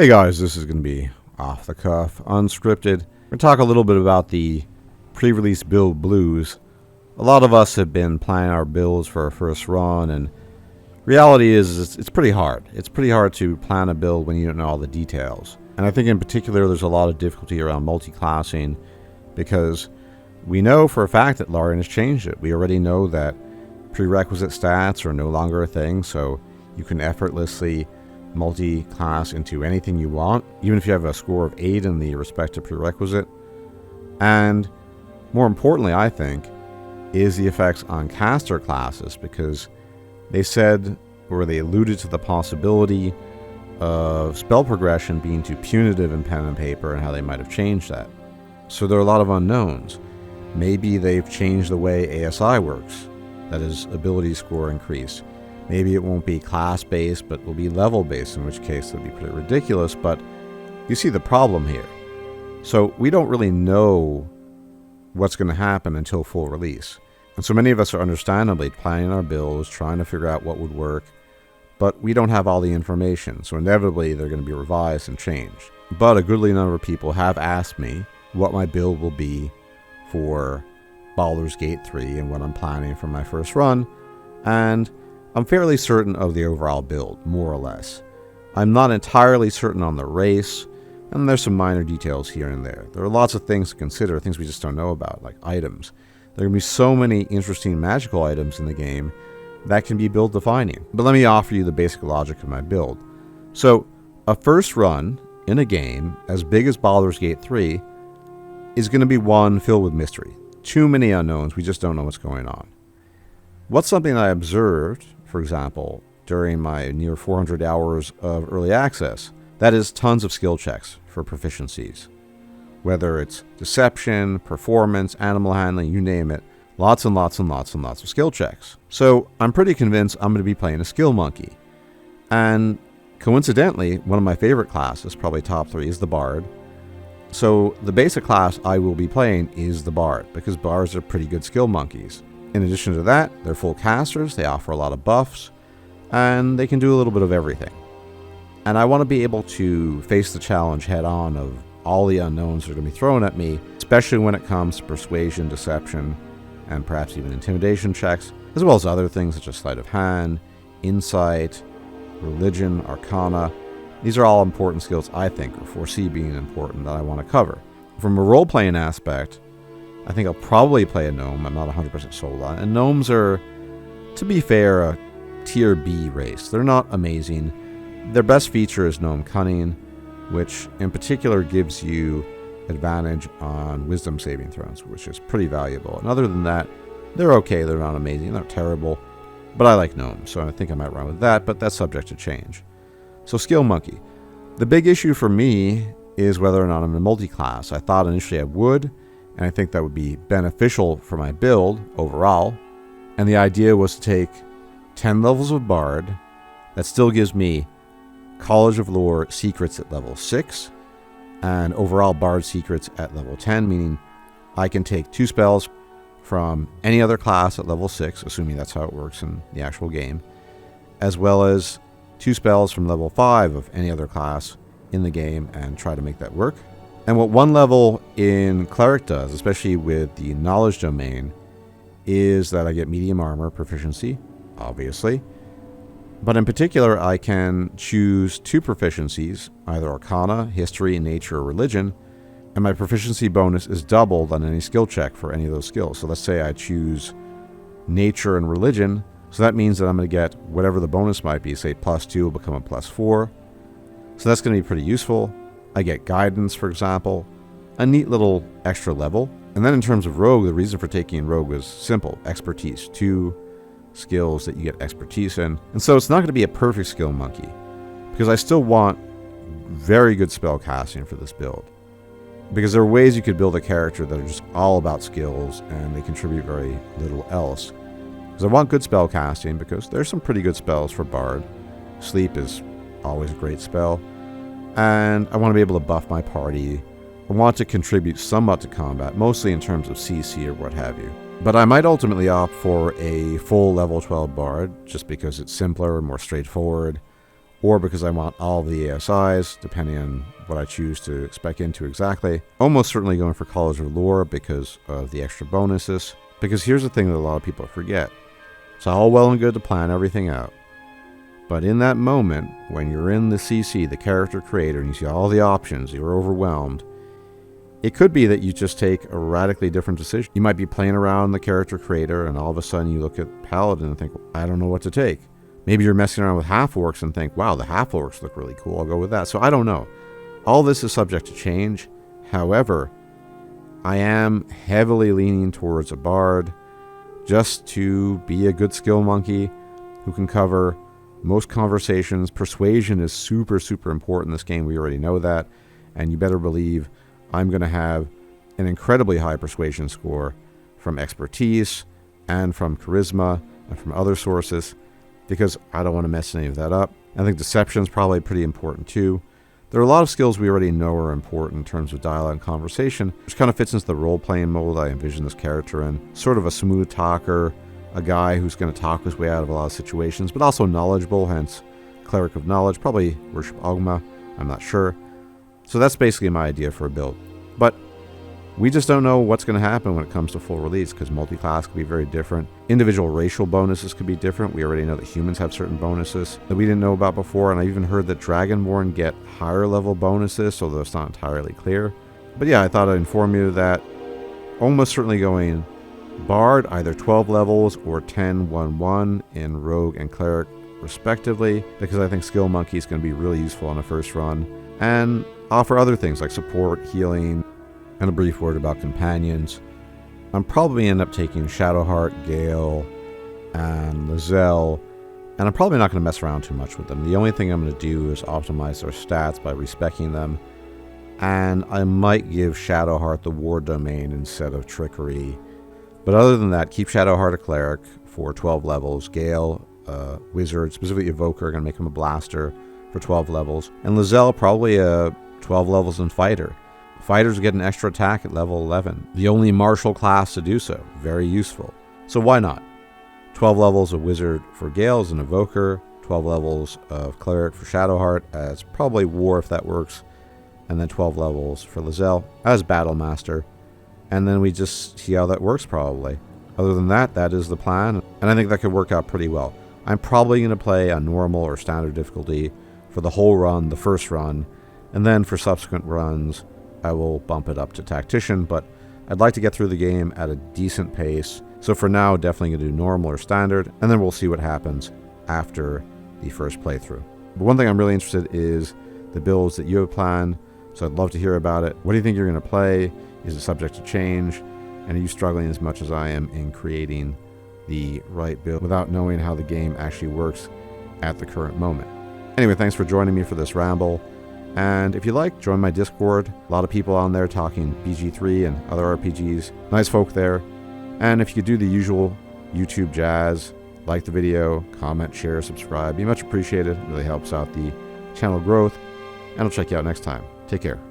Hey guys, this is going to be off the cuff, unscripted. We're going to talk a little bit about the pre-release build blues. A lot of us have been planning our builds for our first run, and reality is it's pretty hard. It's pretty hard to plan a build when you don't know all the details. And I think in particular there's a lot of difficulty around multiclassing because we know for a fact that Larian has changed it. We already know that prerequisite stats are no longer a thing, so you can effortlessly multi-class into anything you want, even if you have a score of 8 in the respective prerequisite. And more importantly, I think, is the effects on caster classes, because they said, or they alluded to the possibility of spell progression being too punitive in pen and paper and how they might have changed that. So there are a lot of unknowns. Maybe they've changed the way ASI works, that is, ability score increase. Maybe it won't be class-based, but will be level-based, in which case it would be pretty ridiculous, but you see the problem here. So we don't really know what's going to happen until full release. And so many of us are understandably planning our builds, trying to figure out what would work, but we don't have all the information, so inevitably they're going to be revised and changed. But a goodly number of people have asked me what my build will be for Baldur's Gate 3 and what I'm planning for my first run, and I'm fairly certain of the overall build, more or less. I'm not entirely certain on the race, and there's some minor details here and there. There are lots of things to consider, things we just don't know about, like items. There are going to be so many interesting magical items in the game that can be build defining. But let me offer you the basic logic of my build. So, a first run in a game as big as Baldur's Gate 3 is going to be one filled with mystery. Too many unknowns, we just don't know what's going on. What's something I observed, for example, during my near 400 hours of early access? That is tons of skill checks for proficiencies. Whether it's deception, performance, animal handling, you name it. Lots and lots and lots and lots of skill checks. So I'm pretty convinced I'm going to be playing a skill monkey. And coincidentally, one of my favorite classes, probably top 3, is the Bard. So the basic class I will be playing is the Bard, because Bards are pretty good skill monkeys. In addition to that, they're full casters, they offer a lot of buffs, and they can do a little bit of everything. And I want to be able to face the challenge head on of all the unknowns that are going to be thrown at me, especially when it comes to persuasion, deception, and perhaps even intimidation checks, as well as other things such as sleight of hand, insight, religion, arcana. These are all important skills I think, or foresee being important, that I want to cover. From a role-playing aspect, I think I'll probably play a gnome. I'm not 100% sold on it. And gnomes are, to be fair, a tier B race. They're not amazing. Their best feature is gnome cunning, which in particular gives you advantage on wisdom saving throws, which is pretty valuable. And other than that, they're okay. They're not amazing. They're not terrible. But I like gnomes, so I think I might run with that, but that's subject to change. So skill monkey. The big issue for me is whether or not I'm in multi-class. I thought initially I would, and I think that would be beneficial for my build overall. And the idea was to take 10 levels of Bard. That still gives me College of Lore secrets at level 6, and overall Bard secrets at level 10, meaning I can take 2 spells from any other class at level 6, assuming that's how it works in the actual game, as well as 2 spells from level 5 of any other class in the game, and try to make that work. And what 1 level in Cleric does, especially with the knowledge domain, is that I get medium armor proficiency, obviously. But in particular, I can choose 2 proficiencies, either Arcana, History, Nature, or Religion, and my proficiency bonus is doubled on any skill check for any of those skills. So let's say I choose Nature and Religion, so that means that I'm going to get whatever the bonus might be, say +2 will become a +4. So that's going to be pretty useful. I get Guidance, for example, a neat little extra level. And then in terms of Rogue, the reason for taking Rogue was simple, expertise. 2 skills that you get expertise in. And so it's not going to be a perfect skill monkey, because I still want very good spell casting for this build. Because there are ways you could build a character that are just all about skills and they contribute very little else. Because I want good spell casting, because there's some pretty good spells for Bard. Sleep is always a great spell. And I want to be able to buff my party. I want to contribute somewhat to combat, mostly in terms of CC or what have you. But I might ultimately opt for a full level 12 Bard, just because it's simpler and more straightforward. or because I want all of the ASIs, depending on what I choose to spec into exactly. Almost certainly going for Colors of Lore because of the extra bonuses. Because here's the thing that a lot of people forget. It's all well and good to plan everything out. But in that moment, when you're in the CC, the character creator, and you see all the options, you're overwhelmed, it could be that you just take a radically different decision. You might be playing around the character creator, and all of a sudden you look at Paladin and think, I don't know what to take. Maybe you're messing around with half-orcs and think, wow, the half-orcs look really cool, I'll go with that. So I don't know. All this is subject to change. However, I am heavily leaning towards a bard just to be a good skill monkey who can cover most conversations. Persuasion is super, super important in this game. We already know that. And you better believe I'm going to have an incredibly high persuasion score from expertise and from charisma and from other sources because I don't want to mess any of that up. I think deception is probably pretty important too. There are a lot of skills we already know are important in terms of dialogue and conversation, which kind of fits into the role-playing mode I envision this character in. Sort of a smooth talker, a guy who's going to talk his way out of a lot of situations, but also knowledgeable, hence Cleric of Knowledge, probably Worship Ogma, I'm not sure. So that's basically my idea for a build. But we just don't know what's going to happen when it comes to full release, because multi-class could be very different. Individual racial bonuses could be different. We already know that humans have certain bonuses that we didn't know about before, and I even heard that Dragonborn get higher level bonuses, although it's not entirely clear. But yeah, I thought I'd inform you that almost certainly going Bard, either 12 levels or 10-1-1 in Rogue and Cleric respectively, because I think Skill Monkey is going to be really useful on a first run, and offer other things like support, healing, and a brief word about companions. I'm probably end up taking Shadowheart, Gale, and Lizelle, and I'm probably not going to mess around too much with them. The only thing I'm going to do is optimize their stats by respecking them, and I might give Shadowheart the War Domain instead of Trickery. But other than that, keep Shadowheart a Cleric for 12 levels, Gale, Wizard, specifically Evoker, going to make him a Blaster for 12 levels, and Lizelle probably 12 levels in Fighter. Fighters get an extra attack at level 11. The only martial class to do so. Very useful. So why not? 12 levels of Wizard for Gale as an Evoker, 12 levels of Cleric for Shadowheart as probably War if that works, and then 12 levels for Lizelle as Battle Master. And then we just see how that works probably. Other than that, that is the plan, and I think that could work out pretty well. I'm probably going to play on normal or standard difficulty for the whole run, the first run, and then for subsequent runs, I will bump it up to Tactician, but I'd like to get through the game at a decent pace. So for now, definitely going to do normal or standard, and then we'll see what happens after the first playthrough. But one thing I'm really interested is the builds that you have planned, so I'd love to hear about it. What do you think you're going to play? Is it subject to change? And are you struggling as much as I am in creating the right build without knowing how the game actually works at the current moment? Anyway, thanks for joining me for this ramble. And if you like, join my Discord. A lot of people on there talking BG3 and other RPGs. Nice folk there. And if you could do the usual YouTube jazz, like the video, comment, share, subscribe, be much appreciated. It really helps out the channel growth. And I'll check you out next time. Take care.